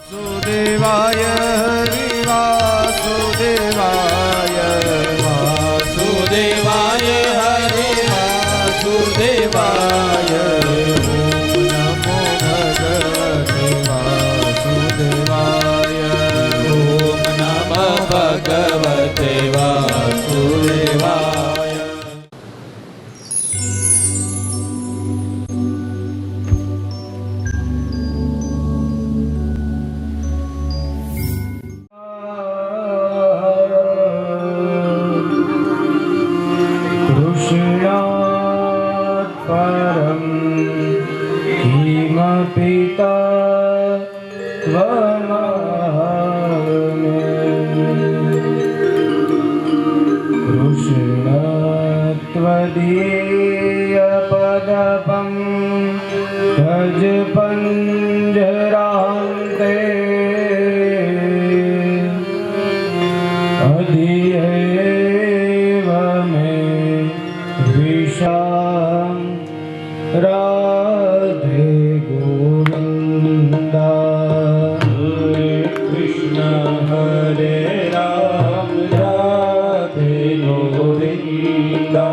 सुदेवाय हरि वासुदेवाय वासुदेवाय हरि वासुदेवाय नमो भगवते वासुदेवाय ओम नमो भगवते वासुदेवाय। पिता कृष्णत्वदीयपदपं गज पञ्जरान्ते अधियैव मे विशां राधे गोविन्दा। हरे कृष्ण हरे राम राधे गोविन्दा।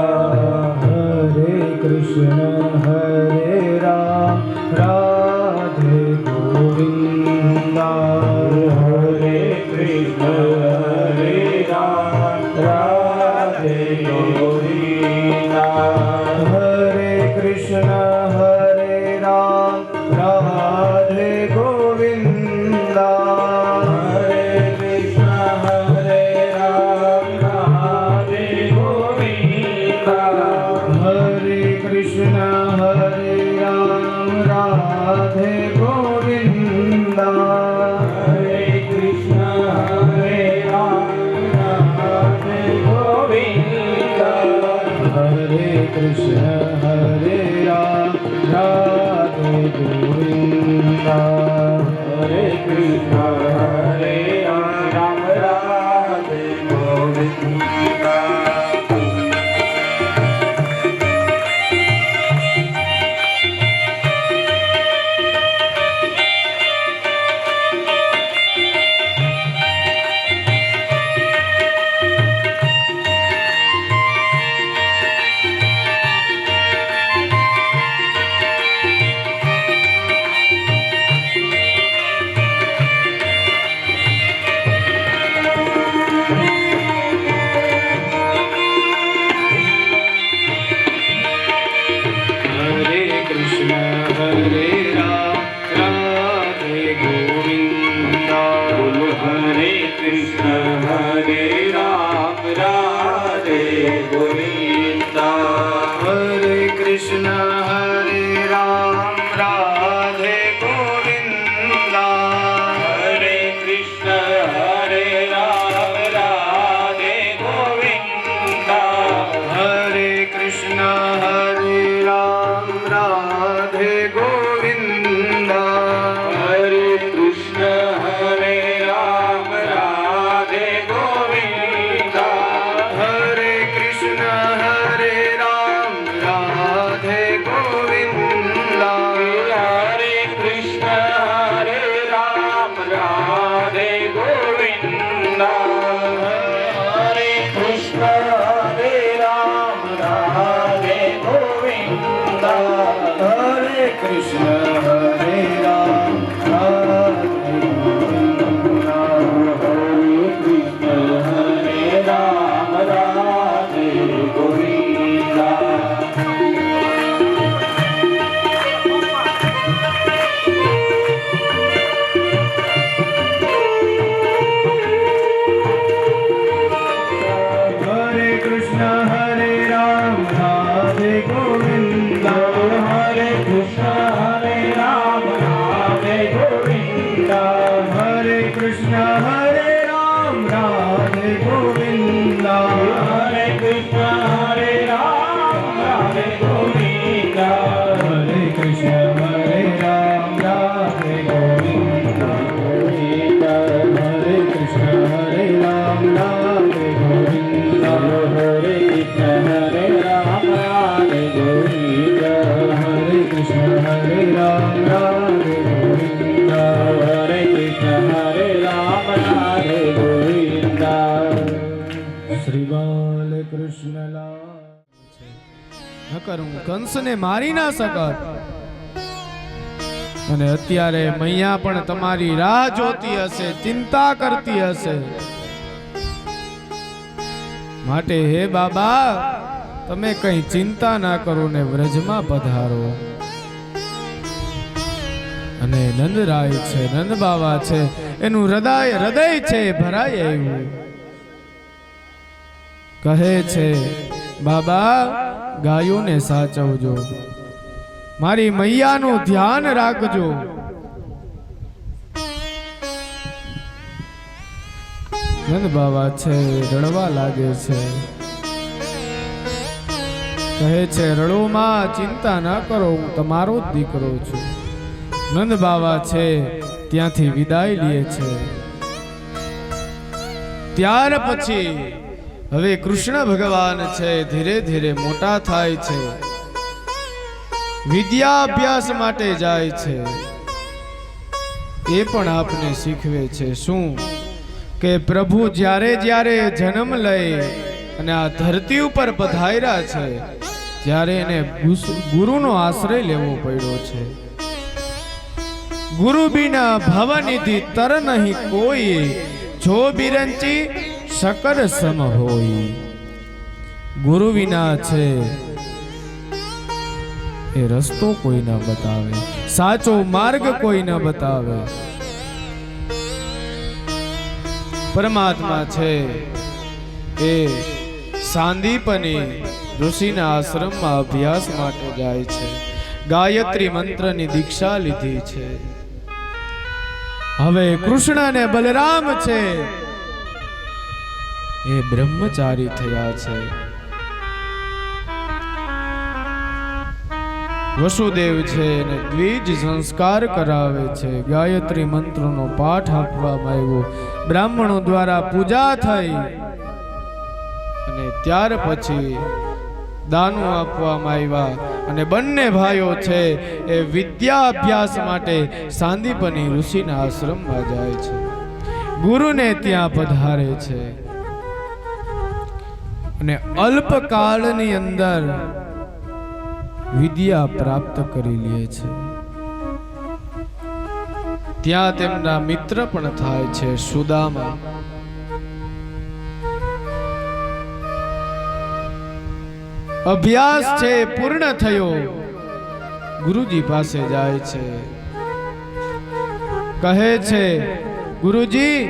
हरे कृष्ण हरे राम राधे गोविन्दा। हरे कृष्ण हरे राम राधे गोविन्दा। हरे कृष्ण हरे राम राधे गोविन्दा। हरे कृष्ण हरे राम राधे गोविन्दा। हरे कृष्ण हरे राम राधे गोविन्दा। हरे कृष्ण हरे राम राधे गोविन्दा। हरे कृष्ण हरे राम राधे गोविन्दा। हरे कृष्ण हरे राम राधे गोविन्दा। हरे कृष्ण हरे राम राधे गोविन्दा। बोलो हरे कृष्ण हरे राम राधे गोविन्दा। हरे कृष्ण हरे राम राधे गोविन्दा। हरे कृष्ण हरे राम राधे गोविन्दा। हरे कृष्ण हरे राम राधे गोविन्दा। हरे कृष्ण हरे राम राधे गोविन्दा। हरे कृष्ण हरे राम राधे गोविन्दा। શ્રી બાલકૃષ્ણ નકર હું કંસને મારી ના શકત. અને અત્યારે મૈયા પણ તમારી રાહ જોતી હશે, ચિંતા કરતી હશે. માટે હે બાબા, તમે કઈ ચિંતા ના કરો ને વ્રજમાં પધારો. અને નંદરાય છે, નંદ બાવા છે, એનું હૃદય છે ભરાય એવું. કહે છે બાબા, ગાયોને સાચવજો, મારી મૈયાનું ધ્યાન રાખજો. નંદ બાવા છે રડવા લાગે છે. કહે છે રડોમાં, ચિંતા ના કરો, હું તમારો જ દીકરો છું. નંદ બાવા છે ત્યાંથી વિદાય લે છે. ત્યાર પછી હવે કૃષ્ણ ભગવાન છે ધીરે ધીરે મોટા થાય છે, વિદ્યા અભ્યાસ માટે જાય છે. એ પણ આપને શીખવે છે શું કે પ્રભુ જ્યારે જ્યારે જન્મ લઈ અને આ ધરતી ઉપર પધાર્યા છે ત્યારે એને ગુરુનો આશ્રય લેવો પડ્યો છે. ગુરુ બિના ભવનિધિ તર નહીં કોઈ, જો બિરંચી શકર સમ હોય. ગુરુ વિના છે એ રસ્તો કોઈ ન બતાવે, સાચો માર્ગ કોઈ ન બતાવે. પરમાત્મા છે એ સાંદીપની ઋષિના આશ્રમમાં અભ્યાસ માટે જાય છે. ગાયત્રી મંત્રની દીક્ષા લીધી છે. હવે કૃષ્ણ અને બલરામ છે એ બ્રહ્મચારી થયા છે. વસુદેવ છે એને દ્વિજ સંસ્કાર કરાવે છે. ગાયત્રી મંત્રનો પાઠ આપવામાં આવ્યો, બ્રાહ્મણો દ્વારા પૂજા થઈ અને ત્યાર પછી દાનો આપવામાં આવ્યા. અને બંને ભાઈઓ છે એ વિદ્યા અભ્યાસ માટે સાંદીપની ઋષિના આશ્રમમાં જાય છે. ગુરુને ત્યાં પધારે છે અને અલ્પકાળની અંદર વિદ્યા પ્રાપ્ત કરી લે છે. ત્યાં તેમના મિત્ર પણ થાય છે સુદામા. અભ્યાસ છે પૂર્ણ થયો, ગુરુજી પાસે જાય છે. કહે છે ગુરુજી,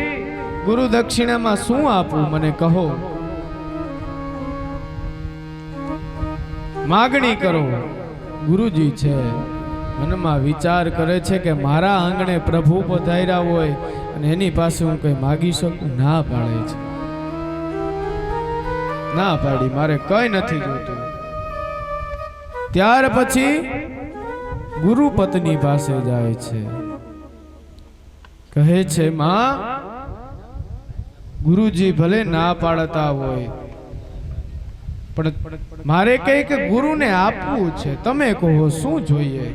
ગુરુ દક્ષિણામાં શું આપું મને કહો, માગણી કરો. ગુરુજી છે મનમાં વિચાર કરે છે કે મારા આંગણે પ્રભુ પધાર્યા હોય અને એની પાસે હું કઈ માગી શકું? ના પાડે છે, ના પાડી, મારે કઈ નથી જોતું. ત્યાર પછી ગુરુ પત્ની પાસે જાય છે. કહે છે માં, ગુરુજી ભલે ના પાડતા હોય પણ મારે કંઈક ગુરુને આપવું છે, તમે કહો શું જોઈએ?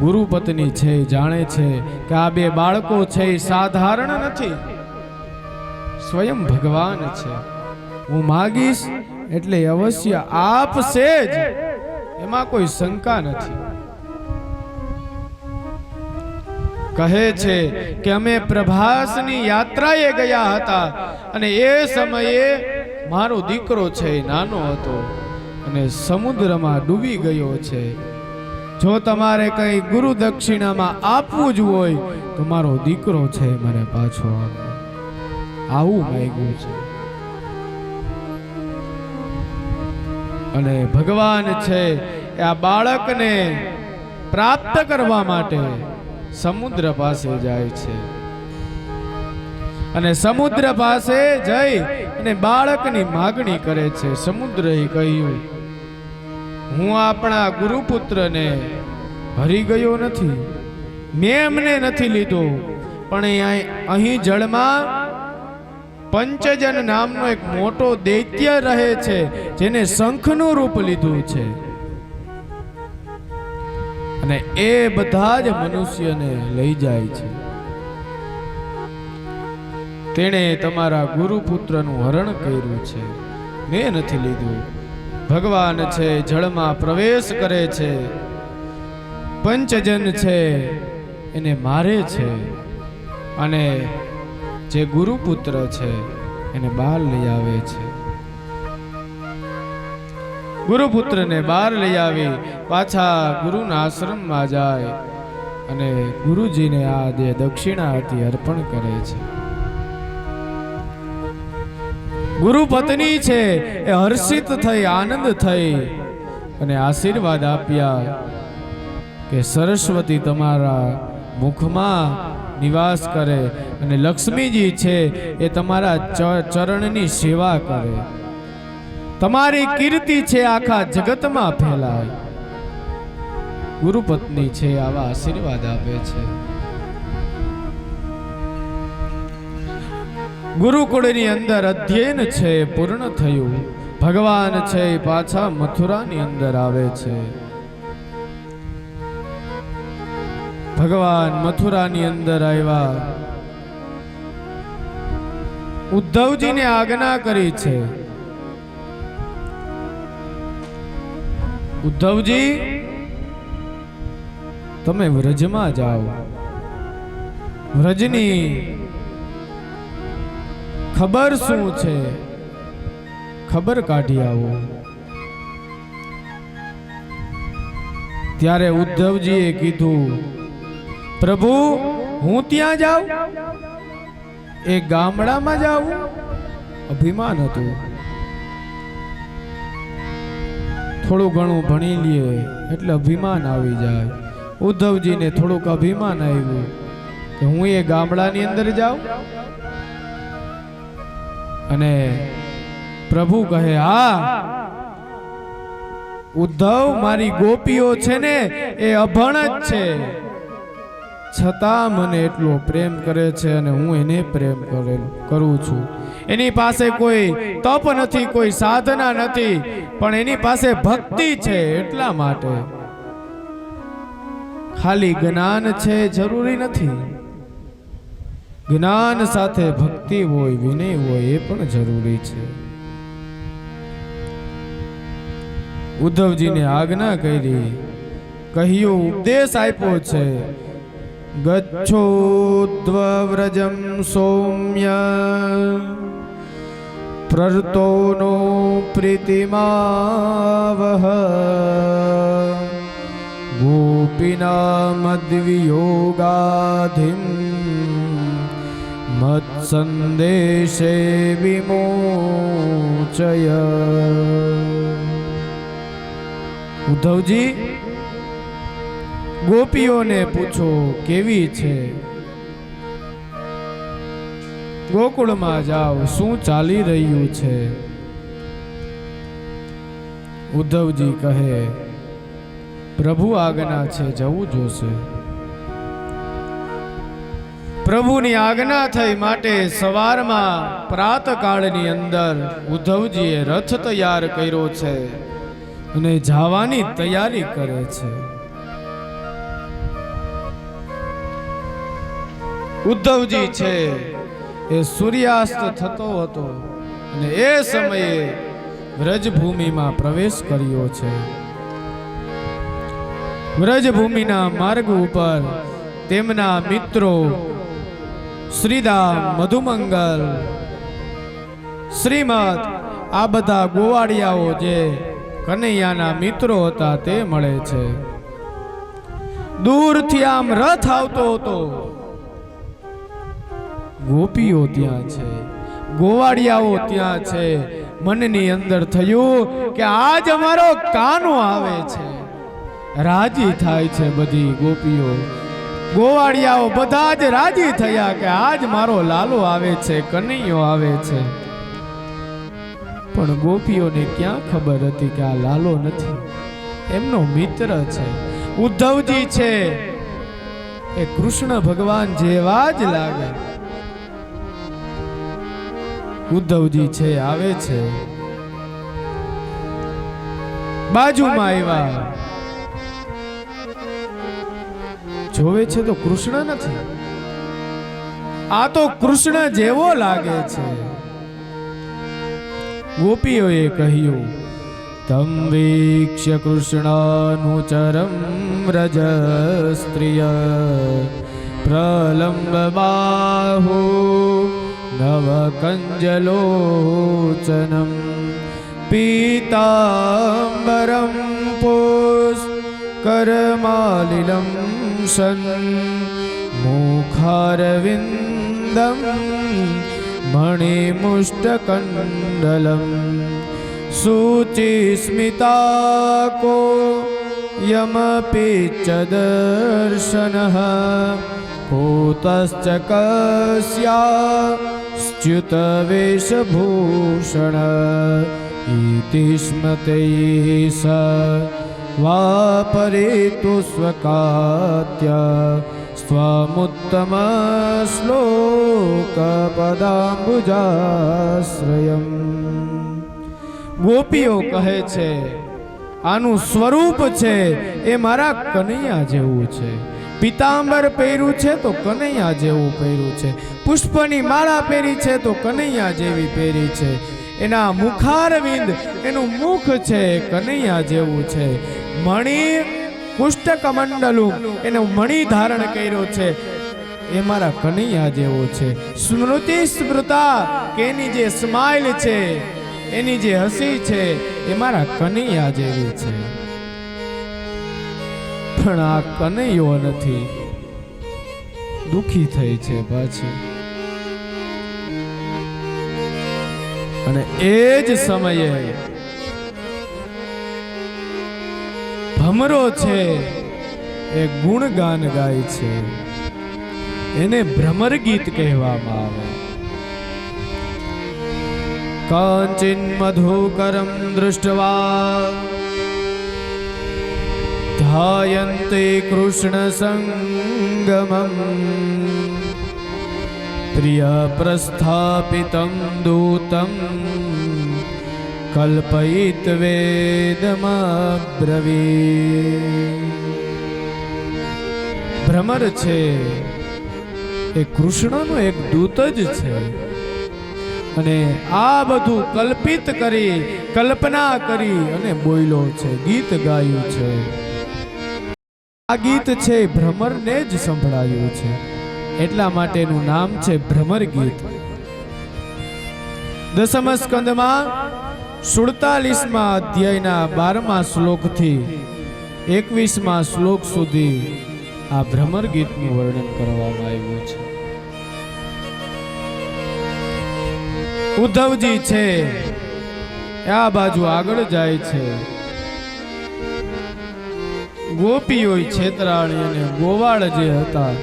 ગુરુ પત્ની છે જાણે છે કે આ બે બાળકો છે એ સાધારણ નથી, સ્વયં ભગવાન છે. હું માગીશ એટલે અવશ્ય આપશે જ, એમાં કોઈ શંકા નથી. કહે છે કે અમે પ્રભાસની યાત્રાએ ગયા હતા અને એ સમયે મારો દીકરો છે નાનો હતો અને સમુદ્રમાં ડૂબી ગયો છે. જો તમારે કઈ ગુરુ દક્ષિણામાં આપવું જ હોય તો મારો દીકરો છે મને પાછો આપો, આવું માંગ્યું છે. અને ભગવાન છે આ બાળકને પ્રાપ્ત કરવા માટે સમુદ્ર પાસે જાય છે અને સમુદ્ર પાસે જઈ અને બાળકની માગણી કરે છે. સમુદ્રએ કહ્યું, હું આપણા ગુરુપુત્રને હરી ગયો નથી, મેં એમને નથી લીધો, પણ અહીં જળમાં પંચજન નામનો એક મોટો દૈત્ય રહે છે જેને શંખનું રૂપ લીધું છે અને એ બધા જ મનુષ્યને લઈ જાય છે. તેણે તમારા ગુરુપુત્રનું હરણ કર્યું છે, મેં નથી લીધું. ભગવાન છે જળમાં પ્રવેશ કરે છે, પંચજન છે એને મારે છે, અને જે ગુરુપુત્ર છે એને બહાર લઈ આવે છે. ગુરુપુત્રને બહાર લઈ આવી પાછા ગુરુના આશ્રમમાં જાય અને ગુરુજીને આ જે દક્ષિણા હતી અર્પણ કરે છે. ગુરુ પત્ની છે એ હર્ષિત થઈ, આનંદ થઈ અને આશીર્વાદ આપ્યા કે સરસ્વતી તમારા મુખમાં નિવાસ કરે અને લક્ષ્મીજી છે એ તમારા ચરણની સેવા કરે. તમારી કીર્તિ છે આખા જગતમાં ફેલાય. ગુરુપત્ની છે આવા આશીર્વાદ આપે છે. ગુરુકુળની અંદર અધ્યયન છે પૂર્ણ થયું. ભગવાન છે પાછા મથુરાની અંદર આવે છે. ભગવાન મથુરાની અંદર આવ્યા. ઉદ્ધવજીને આજ્ઞા કરી છે, ઉદ્ધવજી તમે વ્રજમાં જાઓ, વ્રજની ખબર શું છે ખબર કાઢી આવો. ત્યારે ઉદ્ધવજીએ કીધું, પ્રભુ હું ત્યાં જાઉં, એ ગામડામાં જાઉં? અભિમાન હતું. થોડું ઘણું ભણી લઈએ એટલે અભિમાન આવી જાય. ઉદ્ધવજીને થોડુંક અભિમાન આવ્યું કે હું એ ગામડાની અંદર જાઉં. અને પ્રભુ કહે, હા ઉદ્ધવ, મારી ગોપીઓ છે ને એ અભણ જ છે, છતાં મને એટલો પ્રેમ કરે છે અને હું એને પ્રેમ કરું છું. એની પાસે કોઈ તપ નથી, કોઈ સાધના નથી, પણ એની પાસે ભક્તિ છે. એટલા માટે ખાલી જ્ઞાન છે જરૂરી નથી, જ્ઞાન સાથે ભક્તિ હોય, વિનય હોય એ પણ જરૂરી છે. ઉદ્ધવજીને આજ્ઞા કરી, કહ્યું, ઉપદેશ આપ્યો છે, ગચ્છોદ્વ વ્રજમ સૌમ્ય પ્રરતો નો પ્રીતિમાવહ ગોપીના મદ્વિયોગાધિમ મત્સંદેશે વિમોચય. ઉદ્ધવજી, ગોપીઓને પૂછો કેવી છે, ગોકુળમાં જાઓ, શું ચાલી રહ્યું છે? ઉદ્ધવજી કહે, પ્રભુ આજ્ઞા છે, જવું જોશે. પ્રભુની આજ્ઞા થઈ માટે સવારમાં પ્રાતકાળની અંદર ઉદ્ધવજીએ રથ તૈયાર કર્યો છે અને જવાની તૈયારી કરે છે. ઉદ્ધવજી છે એ સૂર્યાસ્ત થતો હતો અને એ સમયે વ્રજભૂમિમાં પ્રવેશ કર્યો છે. વ્રજભૂમિના માર્ગ ઉપર તેમના મિત્રો શ્રીદામ, મધુમંગલ, શ્રીમદ, આ બધા ગોવાળિયાઓ જે કનૈયાના મિત્રો હતા તે મળે છે. દૂરથી આમ રથ આવતો હતો. ગોપીઓ ત્યાં છે, ગોવાળિયાઓ ત્યાં છે. મનની અંદર થયું કે આજ અમારો કાનો આવે છે. રાજી થાય છે બધી ગોપીઓ, ગોવાળિયાઓ બધા જ રાજી થયા કે આજ મારો લાલો આવે છે, કનૈયો આવે છે. પણ ગોપીઓને ક્યાં ખબર હતી કે આ લાલો નથી, એમનો મિત્ર છે. ઉદ્ધવજી છે એ કૃષ્ણ ભગવાન જેવા જ લાગે. ઉદ્ધવજી છે આવે છે, બાજુમાં આવ્યા, જોવે છે તો કૃષ્ણ નથી. આ તો કૃષ્ણ જેવો લાગે છે. ગોપીઓએ કહ્યું, તમ વીક્ષ્ય કૃષ્ણાનુચરમ વ્રજ સ્ત્રિય પ્રલંબ બાહુ નવ કંજલોચનમ પીતાંબરમ પુષ્કરમાલિલમ સન મુખારવિંદમ મણિમુષ્ટકંડલમ શુચિસ્મિતાકો યમપિ ચ દર્શનઃ ભૂતશ્ચ કસ્યાશ્ચ્યુત વેશભૂષણ ઇતિ સ્મૃતૈઃ સ વાપરેતુ સ્વકાત્ય સ્વમુત્તમ શ્લોક પદાંબુજાશ્રયમ. ગોપીઓ કહે છે, આનું સ્વરૂપ છે એ મારા કનૈયા જેવું છે. પીતાંબર પહેર્યું છે તો કનૈયા જેવું પહેર્યું છે. પુષ્પની માળા પહેરી છે તો કનૈયા જેવી પહેરી છે. એના મુખારવિંદ, એનું મુખ છે કનૈયા જેવું છે. મણિ પુષ્ટકમંડલું, એનો મણિ ધારણ કર્યો છે એ મારા કનૈયા જેવો છે. સ્મૃતિ સ્મૃતા, કે એની જે સ્માઇલ છે, એની જે હસી છે એ મારા કનૈયા જેવી છે. પણ આ કનૈયો નથી, દુખી થઈ છે પાછી. અને એ જ સમયે ભમરો છે એ ગુણગાન ગાય છે. એને ભ્રમર ગીત કહેવામાં આવે. કાંચિન મધુકરમ દૃષ્ટવા ધ્યાયન્તે કૃષ્ણ સંગમમ પ્રિય પ્રસ્થાપિતમ દૂતમ કલ્પયિત વેદમબ્રવીત. ભ્રમર છે એ કૃષ્ણનો એક દૂત જ છે. અને આ બધું કલ્પિત કરી, કલ્પના કરી અને બોલ્યો છે, ગીત ગાયું છે. આ ગીત છે ભ્રમરને જ સંભળાયું છે, એટલા માટેનું નામ છે ભ્રમર ગીત. દસમ સ્કંદમાં 47મા અધ્યાયના 12મા શ્લોકથી 21મા શ્લોક સુધી આ ભ્રમર ગીતનું વર્ણન કરવામાં આવ્યું છે. ઉદ્ધવજી છે આ બાજુ આગળ જાય છે. ગોપીઓ છેતરાણી અને ગોવાળ જે હતા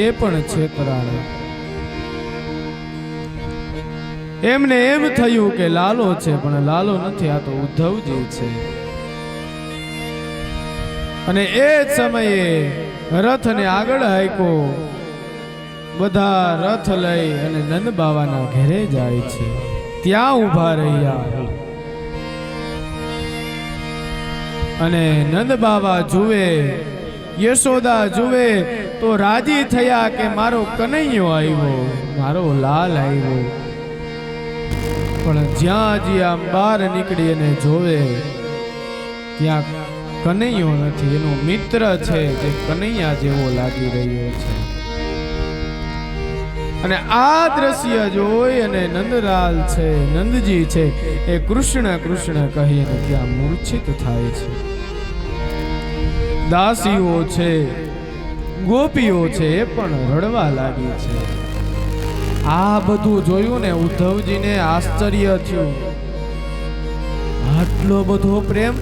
એ પણ છેતરાણી. એમને એમ થયું કે લાલો છે, પણ લાલો નથી, આ તો ઉદ્ધવજી છે. અને એ જ સમયે રથને આગળ હાંક્યો. બધા રથ લઈ અને નંદ બાવાના ઘરે જાય છે. ત્યાં ઊભા રહ્યા અને નંદ બાવા જુએ, યશોદા જુએ તો રાજી થયા કે મારો કનૈયો આવ્યો, મારો લાલ આવ્યો. પણ જ્યાં જ્યાં બહાર નીકળી અને જોવે ત્યાં કનૈયો નથી. એનો મિત્ર છે જે કનૈયા જેવો લાગી રહ્યો છે. અને આ દ્રશ્ય જોઈ અને નંદલાલ છે, નંદજી છે એ કૃષ્ણ કૃષ્ણ કહીને ત્યાં મૂર્છિત થાય છે. દાસીઓ છે, ગોપીઓ છે એ પણ રડવા લાગી છે. આ બધું જોયું ને ઉદ્ધવજીને આશ્ચર્ય થયું. આટલો બધો પ્રેમ.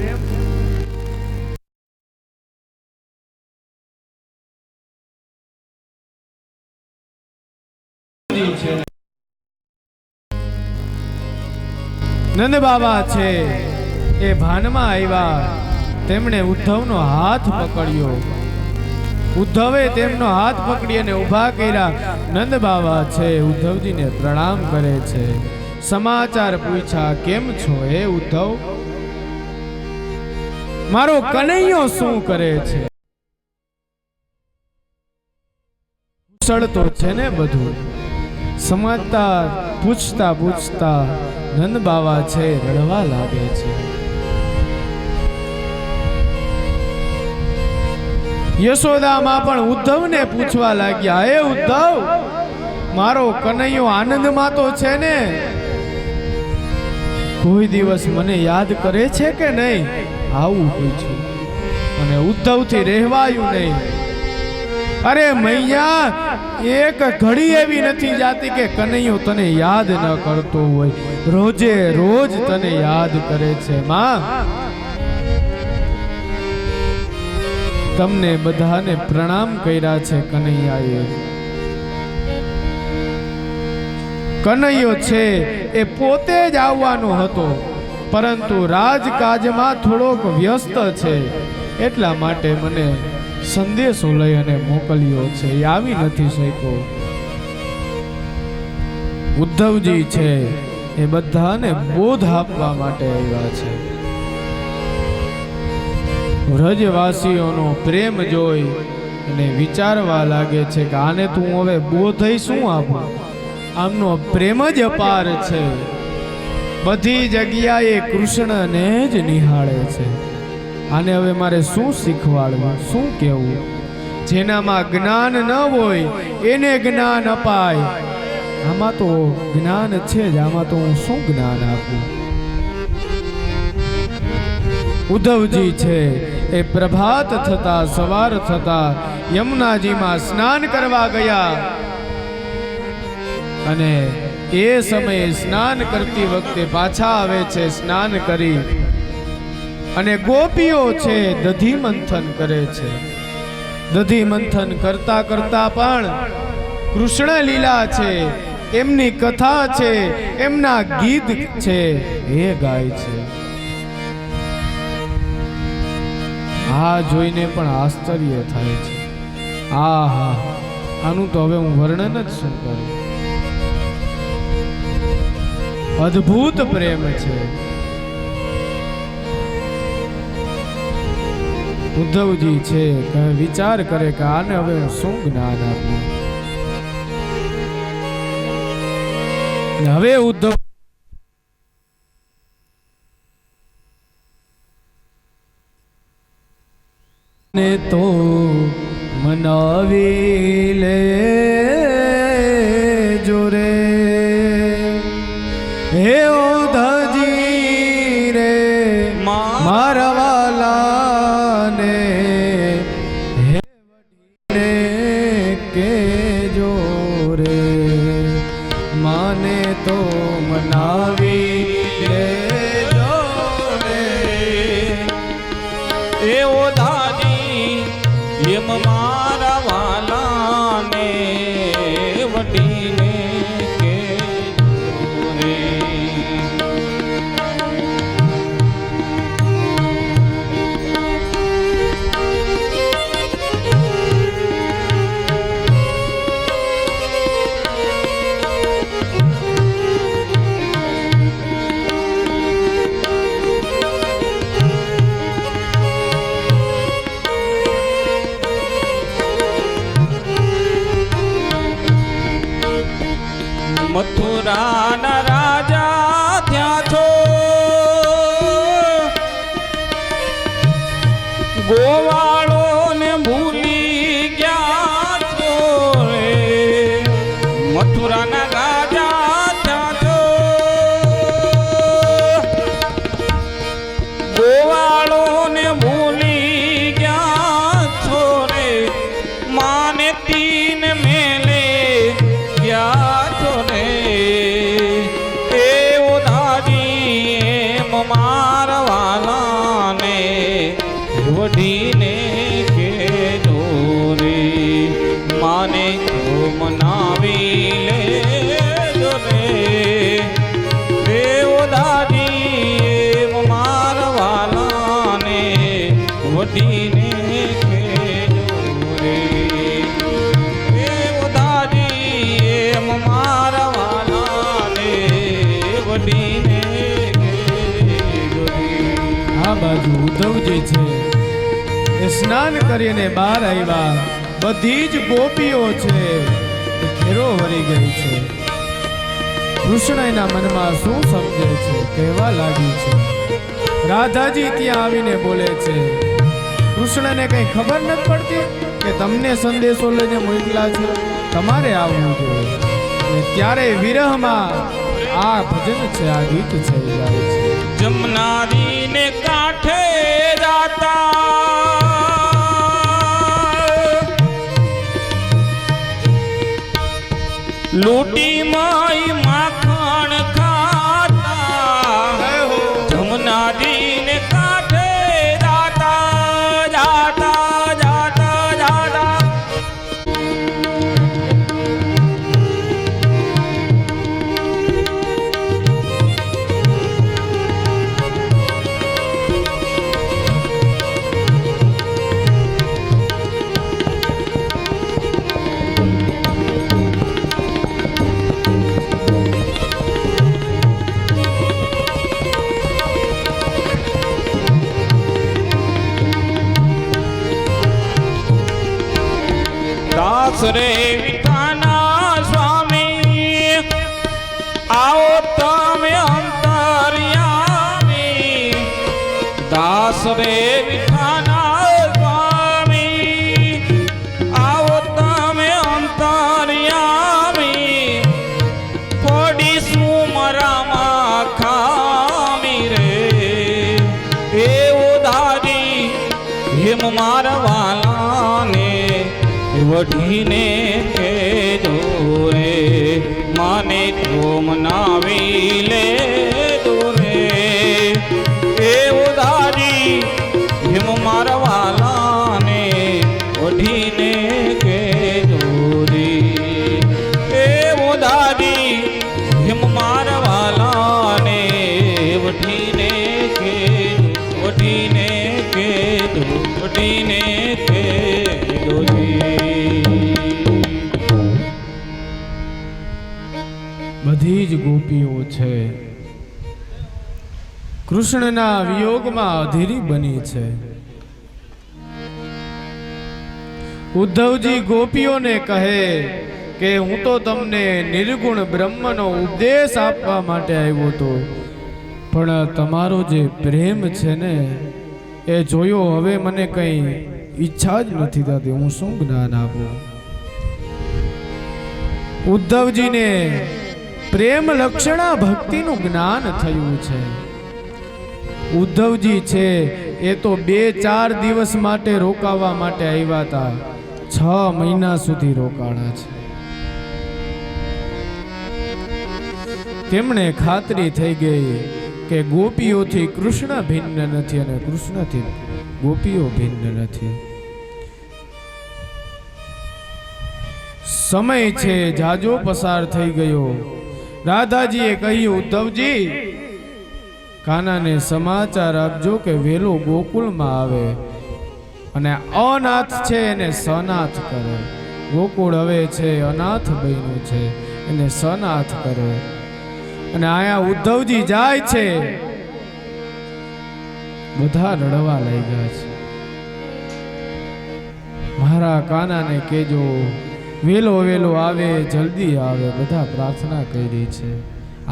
નંદ બાબા છે એ ભાનમાં આવ્યા. તેમણે ઉદ્ધવનો હાથ પકડ્યો. ઉદ્ધવે તેમનો હાથ પકડી અને ઊભા કર્યા. નંદ બાબા છે ઉદ્ધવજીને પ્રણામ કરે છે. સમાચાર પૂછ્યા, કેમ છો હે ઉદ્ધવ? મારો કનૈયો શું કરે છે? કુશળ તો છે ને બધું? સમજતા પૂછતા પૂછતા નંદ બાવા છે રડવા લાગે છે. યશોદામાં પણ ઉદ્ધવને પૂછવા લાગ્યા, હે ઉદ્ધવ, મારો કનૈયો આનંદમાં તો છે ને? કોઈ દિવસ મને યાદ કરે છે કે નહીં? આવું પૂછ્યું અને ઉદ્ધવથી રહેવાયું નહીં. અરે મૈયા, એક ઘડી એવી નથી જાતી કે કનૈયો તને યાદ ન કરતો હોય. રોજે રોજ તને યાદ કરે છે માં. તમને બધાને પ્રણામ કર્યા છે કનૈયાએ. કનૈયો છે એ પોતે જ આવવાનો હતો, પરંતુ રાજકાજમાં થોડોક વ્યસ્ત છે, એટલા માટે મને સંદેશો લઈ અને મોકલ્યો છે. એ આવી નથી શક્યો. ઉદ્ધવજી છે એ બધાને બોધ આપવા માટે આવ્યા છે. વ્રજવાસીઓનો પ્રેમ જોઈ અને વિચારવા લાગે છે કે આને તું હવે બોધ શું આપું? આમનો પ્રેમ જ અપાર છે. બધી જગ્યાએ કૃષ્ણને જ નિહાળે છે. આને હવે મારે શું શીખવાડવું, શું કહેવું? જેનામાં જ્ઞાન ન હોય એને જ્ઞાન અપાય. આમાં તો જ્ઞાન છે જ, આમાં તો હું શું જ્ઞાન આપું? ઉદ્ધવજી છે એ પ્રભાત થતા સવાર થતા યમુનાજીમાં સ્નાન કરવા ગયા અને એ સમયે સ્નાન કરતી વખતે પાછા આવે છે. સ્નાન કરી અને ગોપીઓ છે દધી મંથન કરે છે. દધી મંથન કરતા કરતા પણ કૃષ્ણ લીલા છે, એમની કથા છે, એમના ગીત છે એ ગાય છે. આ જોઈને પણ આશ્ચર્ય થાય છે. આહા, આનું તો હવે હું વર્ણન જ શું કરું. અદ્ભુત પ્રેમ છે. ઉદ્ધવજી છે વિચાર કરે કે આને હવે હું શું જ્ઞાન આપું. હવે ઉદ્ધવ ને તો મનાવી લે જોરે, હે ઉદ્ધવજી રે મારા વાલાને, હે વડીને કે જોરે, માને તો મનાવી લે જોરે. એ એમ મારા વાલાને વડીને કહેજો રે. મથુરાના રાજા ત્યાં છો, ગોવાળો ને ભૂલી ગયા છો રે. મથુરાના રાજા ત્યાં છો, ગોવાળો ને ભૂલી ગયા છો રે. માને તીન મેલે ગયા મારવાલાને વઢીને કેજો રે. માને તો મનાવી લેજો રે. દેવો દાદી મારવાલાને વઢીને કેજો રે. દેવો દાદી મારવાલાને વઢીને. આ બાજુ ઉદ્ધવજી છે એ સ્નાન કરીને બહાર આવ્યા. બધી જ ગોપીઓ છે એ ઘેરો વળી ગઈ છે. કૃષ્ણ એના મનમાં શું સમજે છે, કહેવા લાગી છે. રાધાજી ત્યાં આવીને બોલે છે, કૃષ્ણને કઈ ખબર નથી પડતી કે તમને સંદેશો લઈને મોકલા છે, તમારે આવવું જોઈએ. અને ત્યારે વિરહમાં આ ભજન છે, આ ગીત છે, એ ગાય છે. જમનારીને કાંઠે જાતા લૂટી માઈ માખણ ખાતા જમનારીને કાંઠે જાતા જાતા જાતા જાતા દાસ રે વિઠાના સ્વામી આવો તમે અંતર્યામી દાસ રે વિઠાના સ્વામી આવો તમે અંતર્યામી થોડી સુમરામાં ખામી રે એવું ધારી હિમ મારવાલાને વઢીને કેજો રે માને તો મનાવી લે રે એ ઉધારી હિમ મારવાલાને વઢીને કેજો રે એ ઉધારી હિમ મારવાલાને વઢીને કેજો વઢીને કેજો વઢીને કેજો રે. બધી જ ગોપીઓ છે કૃષ્ણના વિયોગમાં અધીરી બની છે. ઉદ્ધવજી ગોપીઓને કહે કે હું તો તમને નિર્ગુણ બ્રહ્મનો ઉપદેશ આપવા માટે આવ્યો હતો, પણ તમારો જે પ્રેમ છે ને એ જોયો, હવે મને કઈ ઈચ્છા જ નથી થતી, હું શું જ્ઞાન આપું. ઉદ્ધવજીને પ્રેમ લક્ષણા ભક્તિનું જ્ઞાન થયું છે. ઉદ્ધવજી છે એ તો 2-4 દિવસ માટે રોકાવા માટે આવ્યા હતા, 6 મહિના સુધી રોકાણા છે. તેમણે ખાતરી થઈ ગઈ કે ગોપીઓથી કૃષ્ણ ભિન્ન નથી અને કૃષ્ણથી ગોપીઓ ભિન્ન નથી. સમય છે જાજો પસાર થઈ ગયો. રાધાજીએ કહ્યું, ઉદ્ધવજી કાનાને સમાચાર આપજો કે વેલો ગોકુળમાં આવે અને અનાથ છે એને સનાથ કરે. ગોકુળ હવે છે અનાથ બન્યું છે, એને સનાથ કરે. અને આયા ઉદ્ધવજી જાય છે, બધા રડવા લાગ્યા છે. મારા કાનાને કેજો વેલો વેલો આવે, જલ્દી આવે, બધા પ્રાર્થના કરી છે.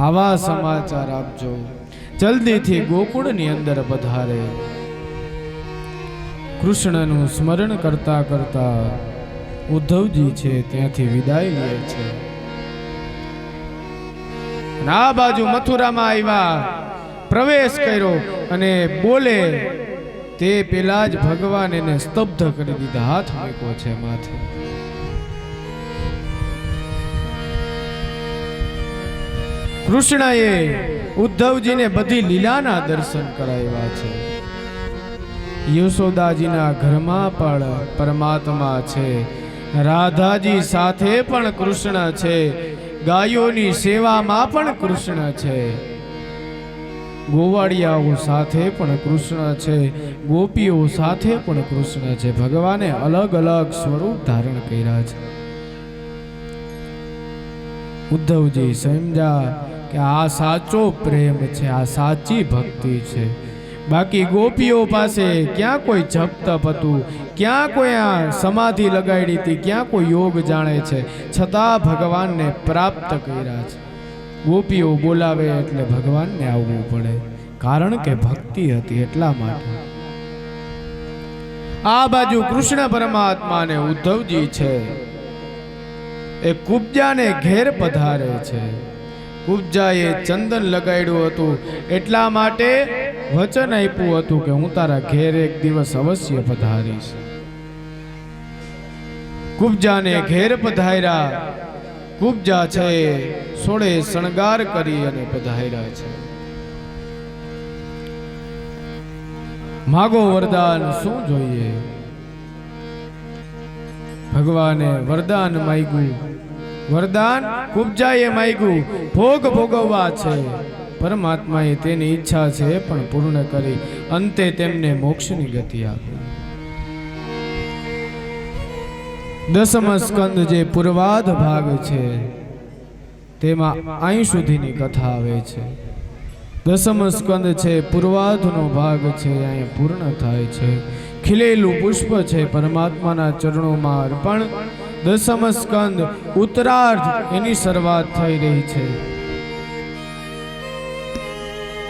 આવા સમાચાર આપજો, જલ્દીથી ગોકુળની અંદર પધારે. કૃષ્ણનું સ્મરણ કરતા કરતા ઉદ્ધવજી છે ત્યાંથી વિદાય લે છે. આ બાજુ મથુરામાં આવ્યા, પ્રવેશ કર્યો અને બોલે તે પેલા જ ભગવાન એને સ્તબ્ધ કરી દીધા, હાથ મૂક્યો છે માથે. કૃષ્ણએ ઉદ્ધવજીને બધી લીલાના દર્શન કરાવ્યા છે. યશોદાજીના ઘરમાં પણ પરમાત્મા છે, રાધાજી સાથે પણ કૃષ્ણ છે, ગાયોની સેવામાં પણ કૃષ્ણ છે, ગોવાળિયાઓ સાથે પણ કૃષ્ણ છે, ગોપીઓ સાથે પણ કૃષ્ણ છે. ભગવાને અલગ અલગ સ્વરૂપ ધારણ કર્યા છે. ઉદ્ધવજી સમજ્યા કે આ સાચો પ્રેમ છે, આ સાચી ભક્તિ છે. બાકી ગોપીઓ પાસે ક્યાં કોઈ જપ તપ હતું, ક્યાં કોઈ આ સમાધિ લગાડી હતી, ક્યાં કોઈ યોગ જાણે છે, છતાં ભગવાનને પ્રાપ્ત કર્યા છે. ગોપીઓ બોલાવે એટલે ભગવાનને આવવું પડે, કારણ કે ભક્તિ હતી એટલા માટે. આ બાજુ કૃષ્ણ પરમાત્મા ને ઉદ્ધવજી છે એ કુબ્જાને ઘેર પધારે છે. કુબ્જાએ ચંદન લગાડ્યું હતું એટલા માટે વચન આપ્યું હતું કે હું તારા ઘેર એક દિવસ અવશ્ય પધારીશ. કુબ્જાને ઘેર પધાર્યા. કુબ્જા છે સોળે શણગાર કરી અને પધાર્યા છે. માગો વરદાન, શું જોઈએ? ભગવાને વરદાન માંગ્યું. વરદાન કુબ્જાએ માંગ્યું, ભોગ ભોગવવા છે. પરમાત્માએ તેની ઈચ્છા છે પણ પૂર્ણ કરી અંતે તેમને મોક્ષની ગતિ આપી. દસમ સ્કંદ જે પૂર્વાધ ભાગ છે તેમાં અહીં સુધીની કથા આવે છે. દસમ સ્કંદ છે પૂર્વાધનો ભાગ છે, અહીંયા પૂર્ણ થાય છે. ખીલેલું પુષ્પ છે પરમાત્માના ચરણોમાં અર્પણ. દસમ સ્કંદ ઉત્તરાર્ધ એની શરૂઆત થઈ રહી છે.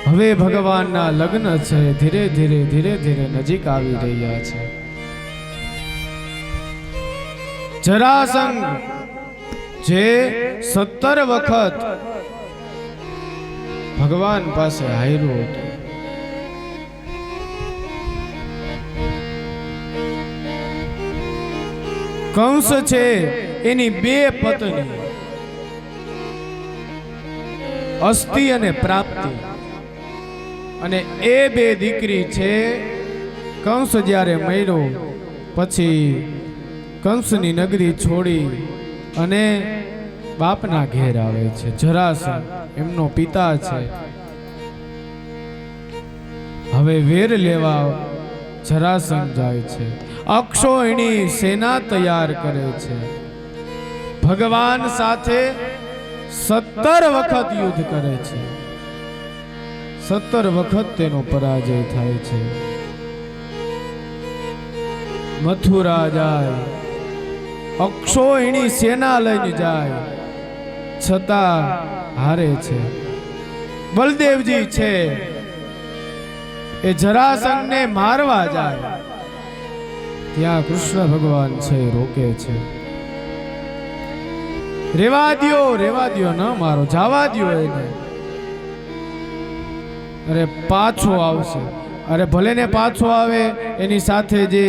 હવે ભગવાનના લગ્ન છે ધીરે ધીરે નજીક આવી રહ્યા છે. જરાસંઘ જે 17 વખત ભગવાન પાસે હાર્યો હતો. કંસ છે એની 2 પત્ની અસ્તિ અને પ્રાપ્તિ, અને એ 2 દીકરી છે. કંસ જ્યારે મર્યો પછી કંસની નગરી છોડી અને બાપના ઘેર આવે છે. જરાસંઘ એમનો પિતા છે. હવે વેર લેવા જરાસંઘ જાય છે. અક્ષો એની સેના તૈયાર કરે છે. ભગવાન સાથે 17 વખત યુદ્ધ કરે છે. 17 વખત તેનો પરાજય થાય છે. મથુરા જાય, અક્ષો એની સેના લઈને જાય છતાં હારે છે. બલદેવજી છે એ જરાસંઘને મારવા જાય, ત્યાં કૃષ્ણ ભગવાન છે રોકે છે. રેવા દ્યો ન મારો, જવા દ્યો એને. અરે પાછો આવશે. અરે ભલે ને પાછો આવે, એની સાથે જે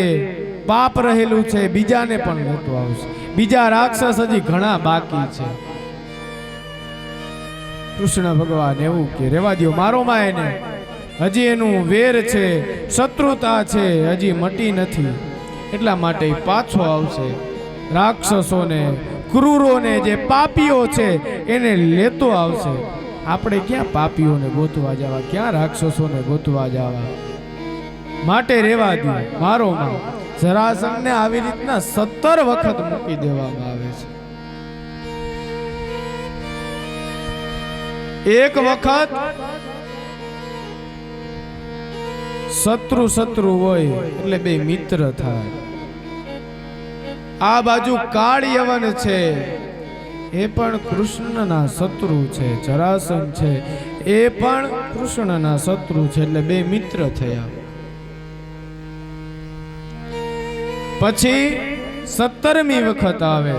પાપ રહેલું છે બીજાને પણ લેતો આવશે. બીજા રાક્ષસ હજી ઘણા બાકી છે. કૃષ્ણ ભગવાન એવું કે રેવા દ્યો, મારો માં એને, હજી એનું વેર છે, શત્રુતા છે હજી મટી નથી, એટલા માટે પાછો આવશે. રાક્ષસોને, ક્રૂરોને, જે પાપીઓ છે એને લેતો આવશે. આપણે ક્યાં પાપીઓને ગોતવા જવા, ક્યાં રાક્ષસોને ગોતવા જવા? માટે રેવા દો મારો માં. જરાસંઘને આવી રીતના 17 વખત મૂકી દેવામાં આવે છે. એક વખત શત્રુ હોય એટલે 2 મિત્ર થાય. આ બાજુ કાળ યવન છે એ પણ કૃષ્ણના શત્રુ છે. જરાસંઘ છે એ પણ કૃષ્ણના શત્રુ છે, એટલે 2 મિત્ર થયા. પછી 17મી વખત આવે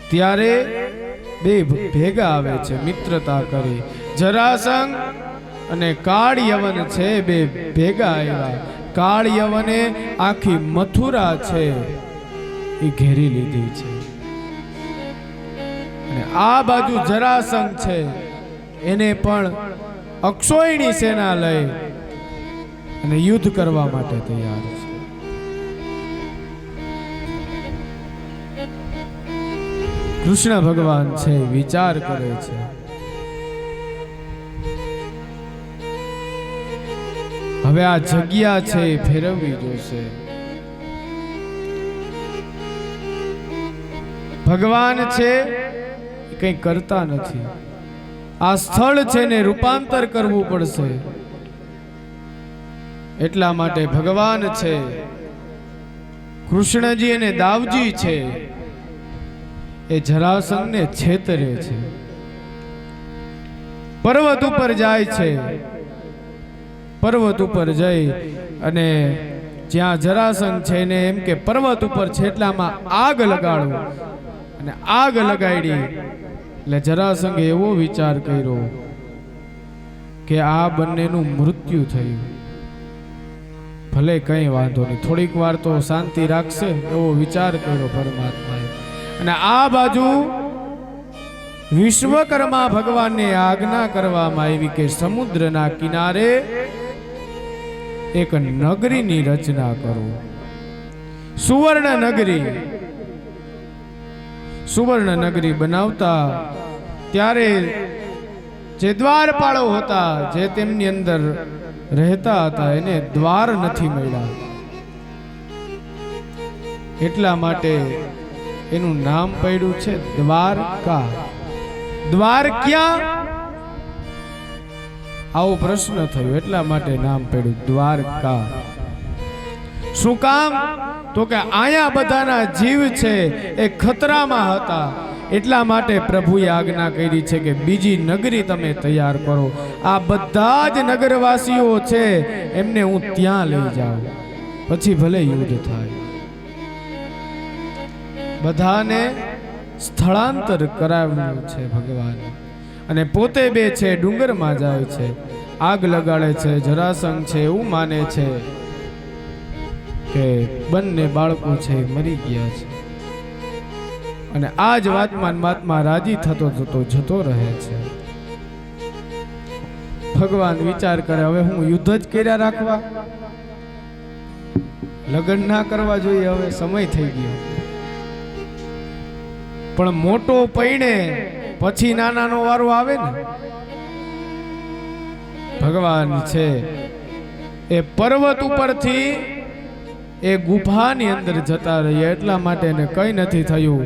ત્યારે 2 ભેગા આવે છે મિત્રતા કરી. જરાસંઘ અને કાળ યવન છે 2 ભેગા આવ્યા. કાળ યવને આખી મથુરા છે એ ઘેરી લીધી છે. અને આ બાજુ જરાસંઘ છે એને પણ અક્ષોયણી સેના લઈ અને યુદ્ધ કરવા માટે તૈયાર છે. કૃષ્ણ ભગવાન છે વિચાર કરે છે. હવે આ જગ્યા છે એ ફેરવવી જોશે. ભગવાન છે કંઈ કરતા નથી. આ સ્થળ છે ને રૂપાંતર કરવું પડશે. એટલા માટે ભગવાન છે, કૃષ્ણજી અને દાવજી છે એ જરાસંઘને છેતરે છે. પર્વત ઉપર જાય છે. પર્વત ઉપર જઈ અને જ્યાં જરાસંઘ છે એને એમ કે પર્વત ઉપર છેટલામાં આગ લગાડો, અને આગ લગાડી. એટલે જરાસંઘે એવો વિચાર કર્યો કે આ બંનેનું મૃત્યુ થયું, ભલે કઈ વાંધો નહીં, થોડીક વાર તો શાંતિ રાખશે એવો વિચાર કર્યો પરમાત્માએ. અને આ બાજુ વિશ્વકર્મા ભગવાનને આજ્ઞા કરવામાં આવી કે સમુદ્રના કિનારે એક નગરીની રચના કરો, સુવર્ણ નગરી. સુવર્ણ નગરી બનાવતા ત્યારે જે દ્વારપાળો હતા, જે તેમની અંદર રહેતા હતા, એને દ્વાર નથી મળ્યા. એટલા માટે એનું નામ પડ્યું છે દ્વારકા. દ્વાર ક્યાં? આવો પ્રશ્ન થયો, એટલા માટે નામ પડ્યું દ્વારકા. શું કામ? તો કે અહીંયા બધાના જીવ છે એ ખતરામાં હતા, એટલા માટે પ્રભુએ આજ્ઞા કરી છે કે બીજી નગરી તમે તૈયાર કરો. આ બધા જ નગરવાસીઓ છે એમને હું ત્યાં લઈ જાઉં, પછી ભલે યુદ્ધ થાય. બધાને સ્થળાંતર કરાવ્યું છે ભગવાન. અને પોતે બે છે ડુંગરમાં જાય છે, આગ લગાડે છે. જરાસંઘ છે એવું માને છે કે બંને બાળકો છે મરી ગયા છે, અને આ જ વાતમાં મહાત્મા રાજી થતો થતો જતો રહે છે. ભગવાન વિચાર કરે હવે હું યુદ્ધ જ કર્યા રાખવા, લગ્ન ના કરવા જોઈએ, હવે સમય થઈ ગયો. પણ મોટો પૈણે પછી નાનાનો વારો આવે ને. ભગવાન છે એ પર્વત ઉપરથી એ ગુફાની અંદર જતા રહ્યા, એટલા માટે એને કઈ નથી થયું.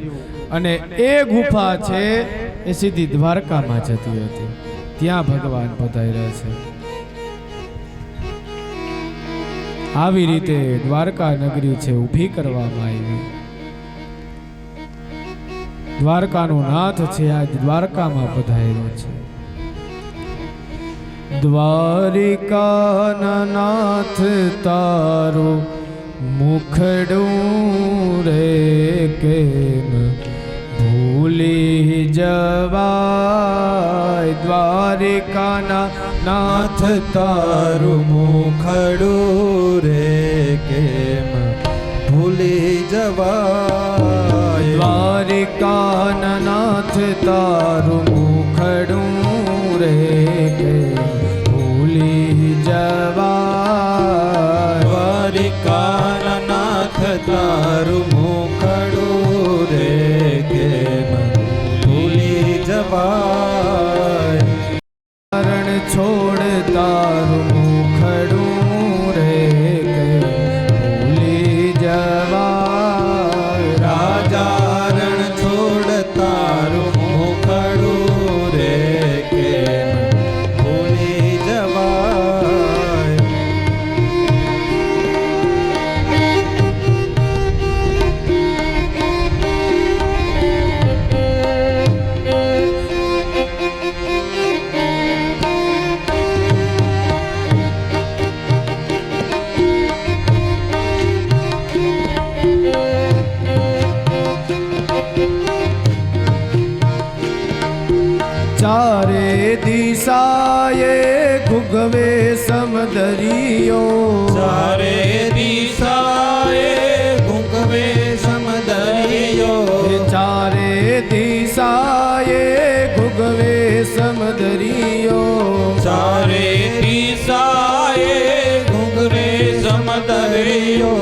અને એ ગુફા છે એ સીધી દ્વારકામાં જતી હતી, ત્યાં ભગવાન પધાર્યા છે. આવી રીતે દ્વારકા નગરી છે ઊભી કરવામાં આવી. દ્વારકાનો નાથ છે આજ દ્વારકામાં પધાર્યો છે. દ્વારિકાના નાથ તારો મુખડું રે કેમ ભૂલી જવાય. દ્વારિકાના નાથ તારું મુખડું રે કેમ ભૂલી જવાય. દ્વારિકાના નાથ તારું મુખડું રે કેમ ભૂલી જવાય. દ્વારિકાના નાથ તારું મુખડું રે કેમ ભૂલી જવાય. શરણ છોડ તારું મુખડું રે કેમ ભૂલી જવાય. રાજા રણ છોડ તારું મુખડું રે કેમ ભૂલી જવાય. ચારે દિશાએ ગુગવે સમદરિયો. ચારે દિશાએ ગુંગવે સમદરિયો. ચારે દિશાએ ગુગવે સમદરિયો. ચારે દિશાએ ઘૂંઘરે સમદરિયો.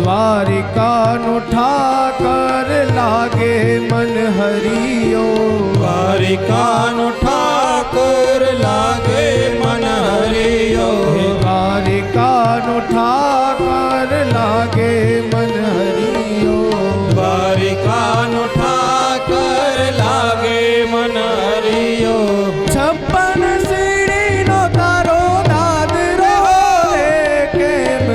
દ્વારિકાનો ઠાકર લાગે મન હરિયો. દ્વારિકાનો ઠાકર લાગે મન હરિયો. દ્વારિકાનો ઠાકર લાગે મન હરિયો. દ્વારિકાનો ઠાકર લાગે મન હરિયો. 56 સીડીનો તારો દાદરો રે કેમ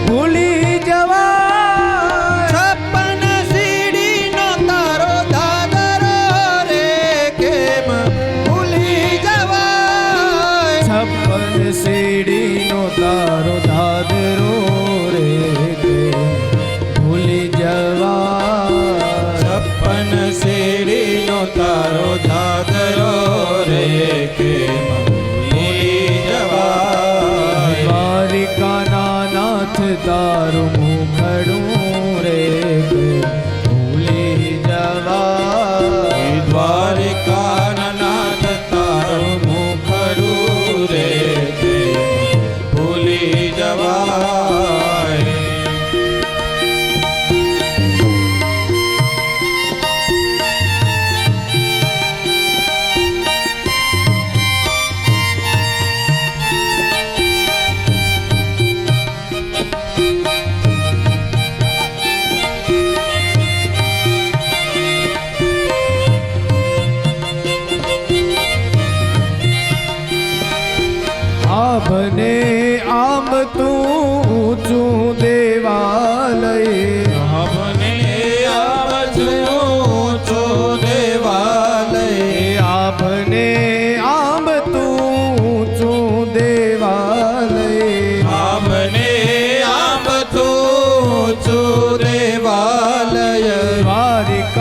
ભૂલી જવાય. 56 સીડીનો તારો દાદરો રે કેમ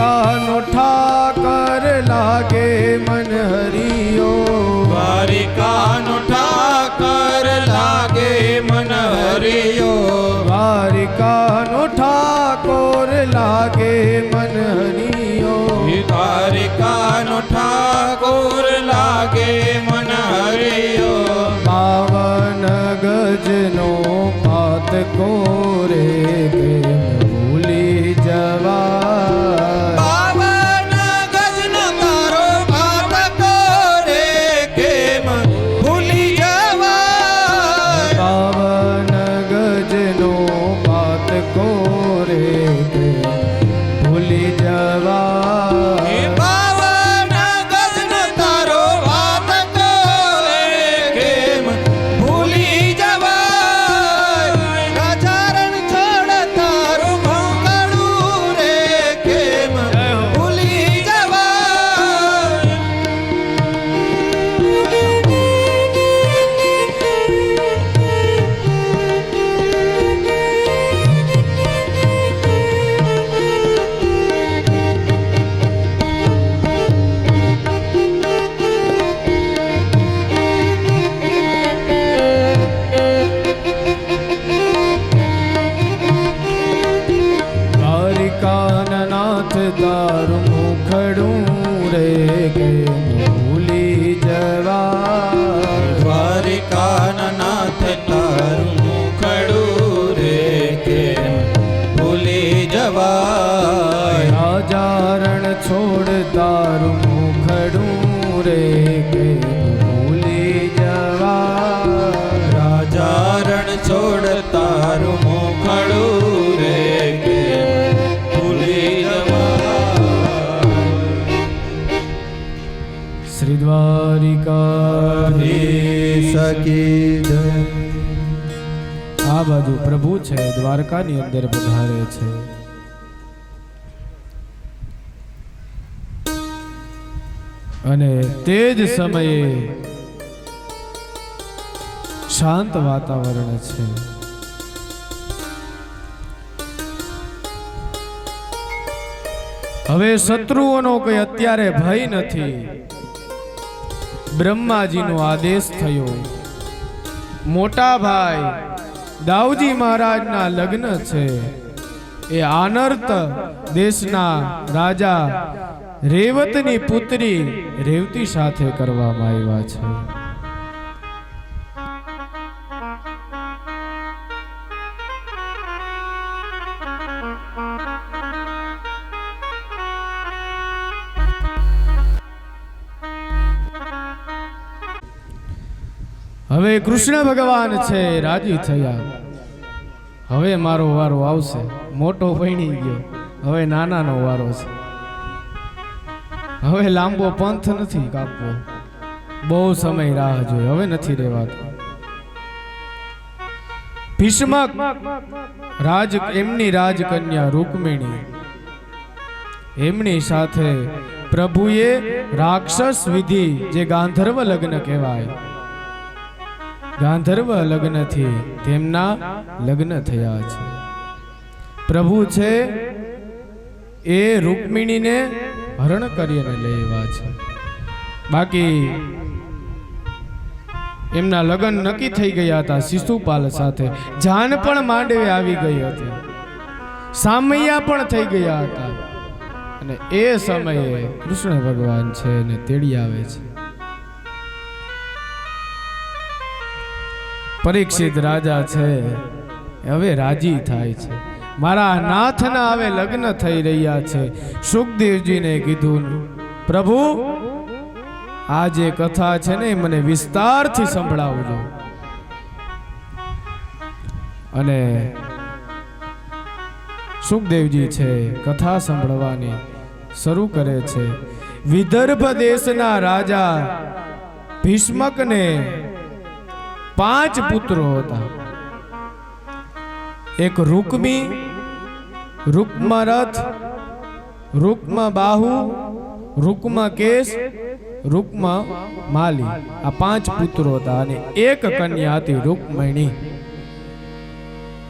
દ્વારિકાનો ઠાકર લાગે મન હરિયો દ્વારિકાનો ઠાકર લાગે મન હરિયો દ્વારિકાનો ઠાકોર લાગે મન હરિયો દ્વારિકાનો ઠાકોર લાગે મન હરિયો પાવન ગજનો પાત કોરે કેમ ભૂલી જવા પાવન ગજનો તારો પાપ કોરે કેમ ભૂલી જવાય પાવન ગજનો પાત કોરે કેમ ભૂલી જવા પાવન ગજનો તારો પાપ કોરે કેમ ભૂલી જવાય રાજારણ છોડ તારું ભોંકળું રે કેમ ભૂલી જવાય દ્વારિકાના નાથ તારું મુખડું રે કેમ ભૂલી જવા દ્વારિકાના નાથ તારું મુખડું રે કેમ ભૂલી જવાય રાજારણ છોડ તારું મુખડું રે કેમ ભૂલી જવા રાજારણ છોડ તારું મોખડું રે કેમ ભૂલી જવાય શ્રી દ્વારિકાધીશ સકી જય આ બાજુ પ્રભુ છે દ્વારકાની અંદર પધારે છે અને તે જ સમયે શાંત વાતાવરણ છે હવે શત્રુઓનો કોઈ અત્યારે ભય નથી બ્રહ્માજીનો આદેશ થયો મોટા ભાઈ દાઉજી મહારાજના લગ્ન છે એ આનર્ત દેશના રાજા રેવતની પુત્રી રેવતી સાથે કરવામાં આવ્યા છે હવે કૃષ્ણ ભગવાન છે રાજી થયા હવે મારો વારો આવશે મોટો પૈણી ગયો હવે નાનાનો વારો છે હવે લાંબો પંથ નથી કાપવો બહુ સમય રાહ જોઈ હવે નથી રહેવાતું ભીષ્મક એમની રાજકન્યા રૂકમિણી એમની સાથે પ્રભુએ રાક્ષસ વિધિ જે ગાંધર્વ લગ્ન કહેવાય ગાંધર્વ લગ્નથી તેમના લગ્ન થયા છે પ્રભુ છે એ રૂકમિણીને હરણ કરીને લેવા છે બાકી એમના લગ્ન નક્કી થઈ ગયા હતા શિશુપાલ સાથે જાન પણ માંડવે આવી ગઈ હતી સામૈયા પણ થઈ ગયા હતા અને એ સમયે કૃષ્ણ ભગવાન છે ને તેડી આવે છે પરીક્ષિત રાજા છે હવે રાજી થાય છે મારા નાથના હવે લગ્ન થઈ રહ્યા છે સુખદેવજીને કીધું પ્રભુ આ જે કથા છે ને મને વિસ્તારથી સંભળાવજો અને સુખદેવજી છે કથા સંભળવાની શરૂ કરે છે વિદર્ભ દેશના રાજા ભીષ્મકને 5 પુત્રો હતા એક રૂકમી રૂકમા રથ રૂકમા બાહુ રૂકમા કેશ રૂકમા માલી આ 5 પુત્રો હતા અને એક કન્યા હતી રૂકમણી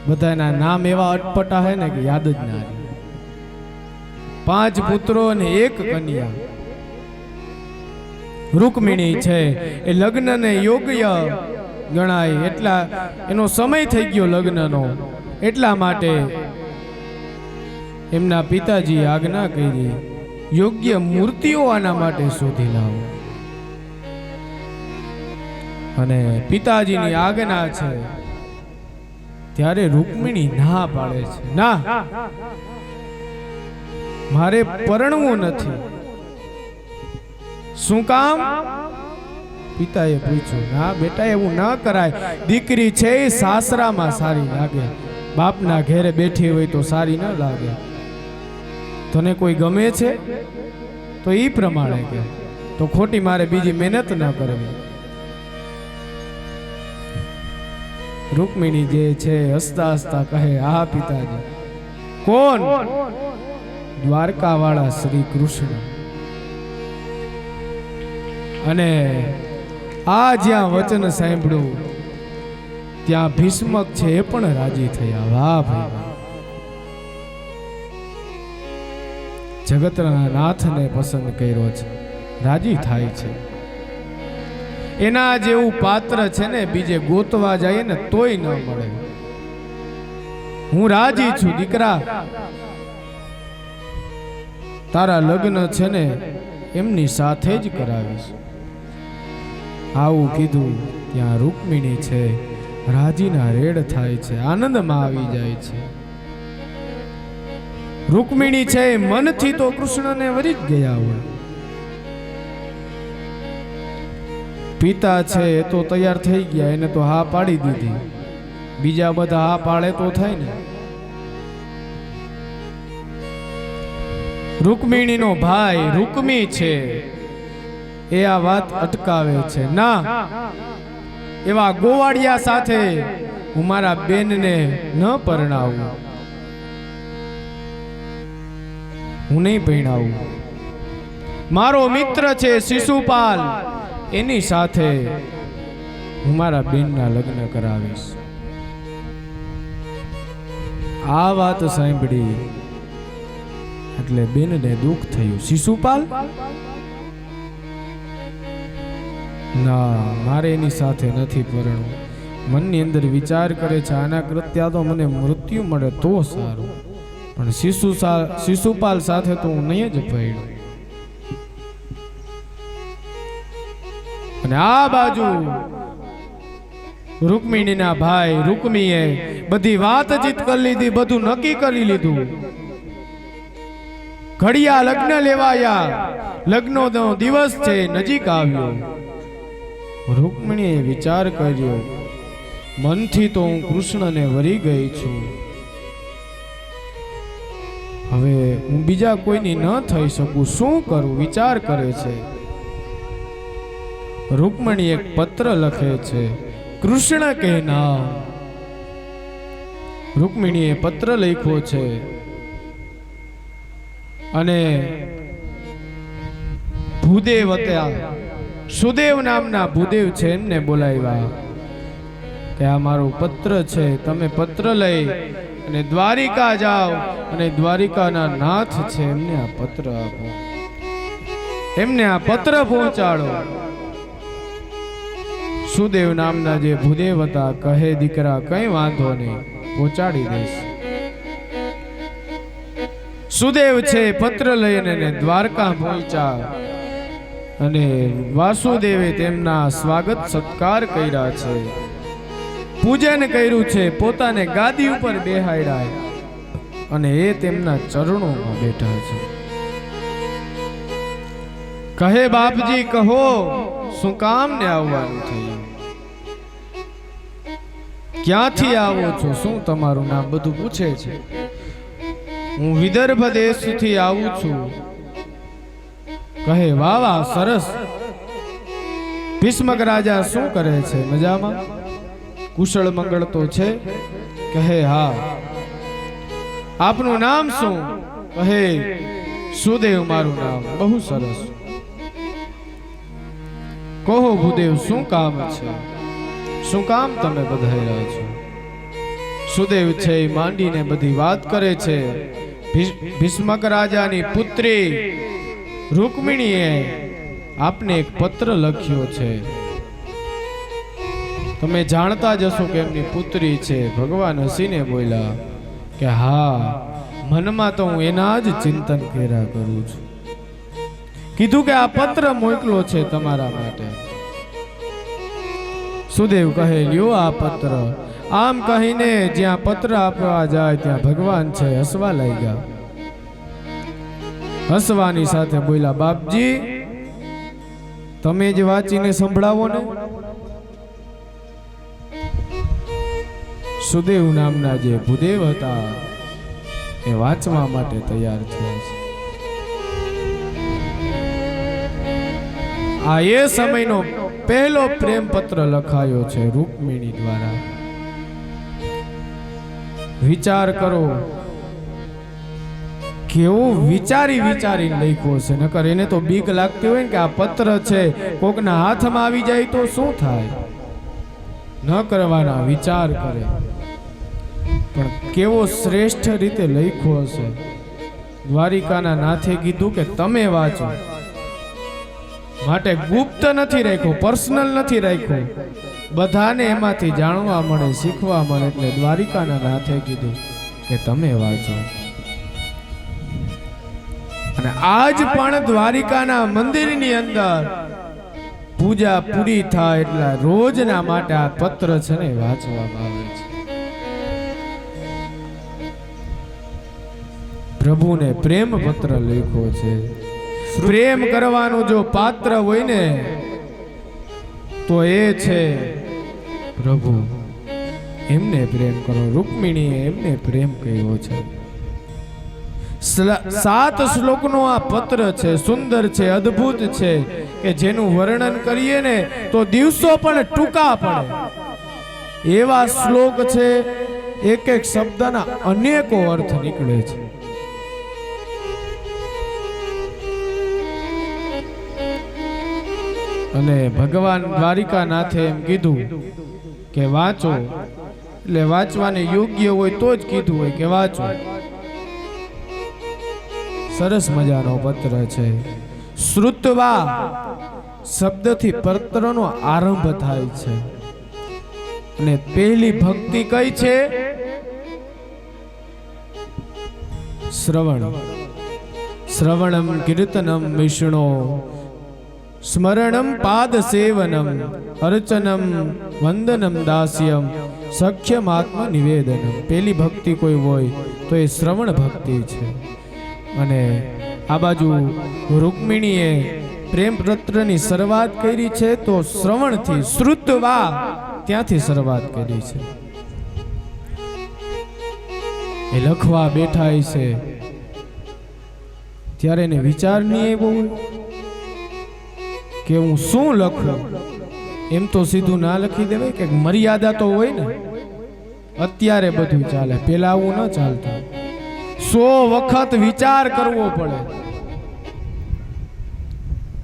બધાના નામ એવા અટપટા હે ને કે યાદ જ ના રહે 5 પુત્રો અને 1 કન્યા. રૂકમિણી છે એ લગ્નને યોગ્ય ગણાય, એટલા એનો સમય થઈ ગયો લગ્નનો, એટલા માટે એમના પિતાજી આજ્ઞા કરી યોગ્ય મૂર્તિઓ આના માટે શોધી લાવો. અને પિતાજીની આજ્ઞા છે ત્યારે રૂકમિણી ના પાડે છે, ના મારે પરણવું નથી. શું કામ? પિતાએ પૂછ્યું. ના બેટા, એવું ન કરાય. દીકરી છે એ સાસરામાં સારી લાગે, બાપના ઘેરે બેઠી હોય તો સારી ન લાગે. તને કોઈ ગમે છે તો ઈ પ્રમાણે કે, તો ખોટી મારે બીજી મહેનત ન કરવી. રૂકમિણી જે છે હસતા હસતા કહે, હા પિતાજી. કોણ? દ્વારકા વાળા શ્રી કૃષ્ણ. અને આ જ્યાં વચન સાંભળ્યું ત્યાં ભીષ્મક છે એ પણ રાજી થયા. વાહ ભાઈ વાહ, જગતના નાથને પસંદ કર્યો છે, રાજી થાય છે. એના જેવું પાત્ર છે ને બીજે ગોતવા જાય ને તોય ન મળે. હું રાજી છું દીકરા, તારા લગ્ન છે ને એમની સાથે જ કરાવીશ. આવું કીધું ત્યાં રૂકમિણી છે રાજીના રેડ થાય છે, આનંદમાં આવી જાય છે. રૂકમિણી છે મનથી તો કૃષ્ણને વરી જ ગયા હોય. પિતા છે એ તો તૈયાર થઈ ગયા, એને તો હા પાડી દીધી. બીજા બધા હા પાડે તો થાય ને. રૂકમિણીનો ભાઈ રૂકમી છે એ આ વાત અટકાવે છે. ના, એવા ગોવાળિયા સાથે હું મારા બેનને ન પરણાવું, હું નહીં પરણાવું. મારો મિત્ર છે શિશુપાલ, એની સાથે હું મારા બેનના લગ્ન કરાવીશ. આ વાત સાંભળી એટલે બેનને દુઃખ થયું. શિશુપાલ? ના, મારે એની સાથે નથી પરણવું. મનની અંદર વિચાર કરે છે આના કરતા તો મને મૃત્યુ મળે તો સારું, પણ શિશુપાલ સાથે તો હું નહીં જ પરણું. અને આ બાજુ રૂકમિણીના ભાઈ રૂકમીએ બધી વાતચીત કરી લીધી, બધું નક્કી કરી લીધું. ઘડિયા લગ્ન લેવાયા, લગ્નનો દિવસ છે નજીક આવ્યો. રૂકમિણીએ વિચાર કર્યો, મનથી તો હું કૃષ્ણને વરી ગઈ છું, હવે હું બીજા કોઈની ન થઈ શકું, શું કરું? વિચાર કરે છે. રૂકમણી એક પત્ર લખે છે, કૃષ્ણ કે નામ. રૂકમિણીએ પત્ર લખ્યો છે અને ભૂદેવ હતા, સુદેવ નામના ભૂદેવ છે એમને બોલાવ્યા કે આ મારું પત્ર છે, તમે પત્ર લઈ અને દ્વારિકા જાઓ અને દ્વારિકાના નાથ છે એમને આ પત્ર આપો, એમને આ પત્ર પહોંચાડો. સુદેવ નામના જે ભૂદેવ હતા કહે, દીકરા કઈ વાંધો નહીં, પહોંચાડી દઈશ. સુદેવ છે પત્ર લઈને દ્વારકા પહોંચ્યા અને વાસુદેવે તેમના સ્વાગત સત્કાર કર્યા છે, પૂજન કર્યું છે, પોતાને ગાદી ઉપર બેહાડ્યા અને એ તેમના ચરણોમાં બેઠા છે. કહે, બાપજી કહો, શું કામ ને આવવાનું થયું? ક્યાંથી આવો છો? શું તમારું નામ? બધું પૂછે છે. હું વિદર્ભ દેશથી આવું છું. કહે, વાહ વાહ, સરસ. ભીષ્મક રાજા શું કરે છે? મજામાં? કુશળ મંગળ તો છે? કહે, હા. આપનું નામ શું? કહે, સુદેવ મારું નામ. બહુ સરસ. કહો ભૂદેવ, શું કામ છે? શું કામ તમે બધાઈ રહ્યા છો? સુદેવ છે માંડીને બધી વાત કરે છે. ભીષ્મક રાજાની પુત્રી રૂકમિણીએ આપને એક પત્ર લખ્યો છે. તમે જાણતા જ હશો કે એમની પુત્રી છે. ભગવાન હસીને બોલ્યા કે હા, મનમાં તો હું એના જ ચિંતન કર્યા કરું છું. કીધું કે આ પત્ર મોકલો છે તમારા માટે. સુદેવ કહે, લ્યો આ પત્ર. આમ કહીને જ્યાં પત્ર આપવા જાય ત્યાં ભગવાન છે હસવા લાગ્યા. હસવાની સાથે બોલ્યા, બાપજી તમે જ વાંચીને સંભળાવો ને. સુદેવ નામના જે ભૂદેવ હતા એ વાંચવા માટે તૈયાર થયા છે. આ એ સમયનો પહેલો પ્રેમ પત્ર લખાયો છે રૂકમિણી દ્વારા. વિચાર કરો કેવું વિચારીને લખ્યો છે. નકર એને તો બીક લાગતી હોય ને કે આ પત્ર છે કોકના હાથમાં આવી જાય તો શું થાય. ન કરવાના વિચાર કરે. પણ કેવો શ્રેષ્ઠ રીતે લખ્યો હશે. દ્વારિકાના નાથે કીધું કે તમે વાંચો. માટે ગુપ્ત નથી રાખ્યો, પર્સનલ નથી રાખ્યો. બધાને એમાંથી જાણવા મળે, શીખવા મળે. એટલે દ્વારિકાના નાથે કીધું કે તમે વાંચો. અને આજ પણ દ્વારિકાના મંદિરની અંદર પૂજા પૂરી થાય એટલે રોજના માટે આ પત્ર છે ને વાંચવામાં આવે છે. પ્રભુને પ્રેમ પત્ર લખ્યો છે. પ્રેમ કરવાનું જો પાત્ર હોય ને તો એ છે પ્રભુ. એમને પ્રેમ કરો. રૂકમિણીએ એમને પ્રેમ કર્યો છે. 7 શ્લોકનો આ પત્ર છે. સુંદર છે, અદ્ભુત છે કે જેનું વર્ણન કરીએ ને તો દિવસો પણ ટૂંકા પડે એવા શ્લોક છે. એક એક શબ્દના અનેકો અર્થ નીકળે છે. અને ભગવાન દ્વારિકાનાથે એમ કીધું કે વાંચો. એટલે વાંચવાને યોગ્ય હોય તો જ કીધું હોય કે વાંચો. સરસ મજાનો પત્ર છે. શ્રુતવા શબ્દથી પત્રનો આરંભ થાય છે. અને પહેલી ભક્તિ કઈ છે? શ્રવણ. શ્રવણમ કીર્તનમ વિષ્ણુ સ્મરણમ પાદ સેવનમ અર્ચનમ વંદનમ દાસ્યમ સખ્યમ આત્મ નિવેદનમ. પહેલી ભક્તિ કોઈ હોય તો એ શ્રવણ ભક્તિ છે. અને આ બાજુ રૂકમિણીએ પ્રેમ પત્રની શરૂઆત કરી છે તો શ્રવણથી, શ્રુતવા ત્યાંથી શરૂઆત કરી છે. એ લખવા બેઠા છે ત્યારે એને વિચાર નહીં આવ્યો કે હું શું લખું. એમ તો સીધું ના લખી દેવાય કે મર્યાદા તો હોય ને. અત્યારે બધું ચાલે, પેલા આવું ન ચાલતું. 100 વખત વિચાર કરવો પડે.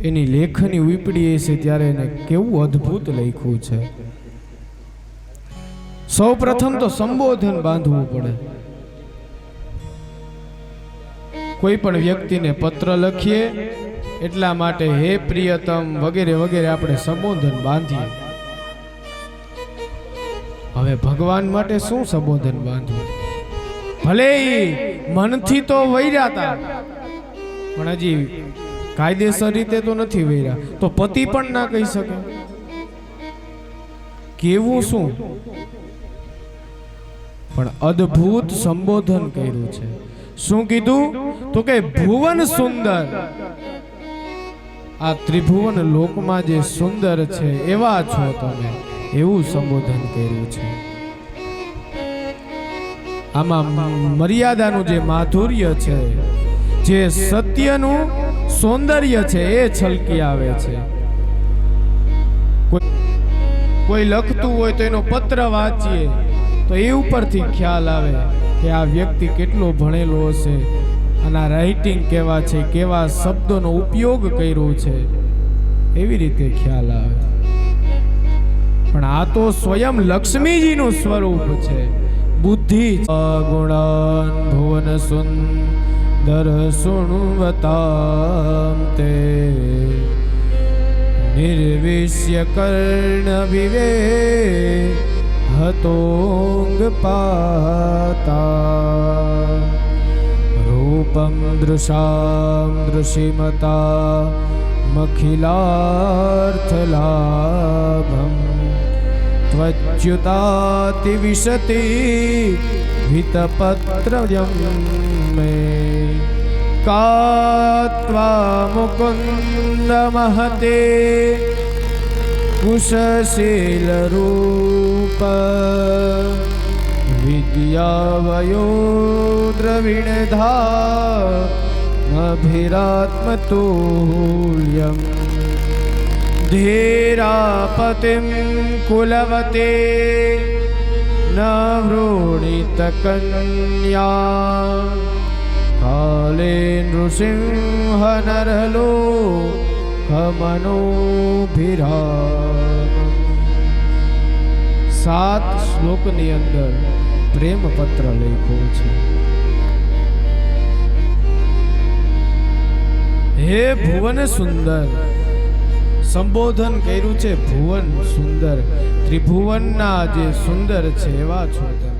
એની લેખની ઉપડી છે ત્યારે એને કેવું અદ્ભુત લખ્યું છે. સૌ પ્રથમ તો સંબોધન બાંધવું પડે. કોઈ પણ વ્યક્તિને પત્ર લખીએ એટલા માટે હે પ્રિયતમ વગેરે વગેરે આપણે સંબોધન બાંધીએ. હવે ભગવાન માટે શું સંબોધન બાંધવું? ભલે મનથી તો વૈર્યા હતા પણ હજી કાયદેસર રીતે તો નથી વૈર્યા. તો પતિ પણ ના કહી શકે. કેવું શું? પણ અદ્ભુત સંબોધન કર્યું છે. શું કીધું? તો કે ભુવન સુંદર. આ ત્રિભુવન લોકમાં જે સુંદર છે એવા છો તમે, એવું સંબોધન કર્યું છે. આમાં મર્યાદાનું જે માધુર્ય છે, જે સત્યનું સૌંદર્ય છે એ છલકી આવે છે. કોઈ લખતું હોય તો એનો પત્ર વાંચીએ તો એ ઉપરથી ખ્યાલ આવે કે આ વ્યક્તિ કેટલો ભણેલો હશે, અને આ રાઇટિંગ કેવા છે, કેવા શબ્દોનો ઉપયોગ કર્યો છે, એવી રીતે ખ્યાલ આવે. પણ આ તો સ્વયં લક્ષ્મીજીનું સ્વરૂપ છે. બુદ્ધિ ગુણાન ભુવન સુંદર સુણવતામ તે નિર્વિશ્ય કર્ણ વિવે હતોંગ પાતા રૂપમ દૃશામ દૃશિમતા મખિલાર્થલાભમ ત્વચ્યુતાતિ વિશતિ વિતપત્રયમ મે કાત્વા મુકુંદ મહતે કુશશીલરૂપ વિદ્યાવયો દ્રવિણધા અભિરાત્મતુલ્યમ ધીરાપતિમ કુલવતે ન વૃણીત કન્યા કાલે નૃસિંહ નરલો મનોભિરામ. 7 શ્લોકની અંદર પ્રેમ પત્ર લખ્યો છે. હે ભુવન સુંદર, સંબોધન કર્યું છે ભુવન સુંદર, ત્રિભુવનના જે સુંદર છે એવા છો તમે.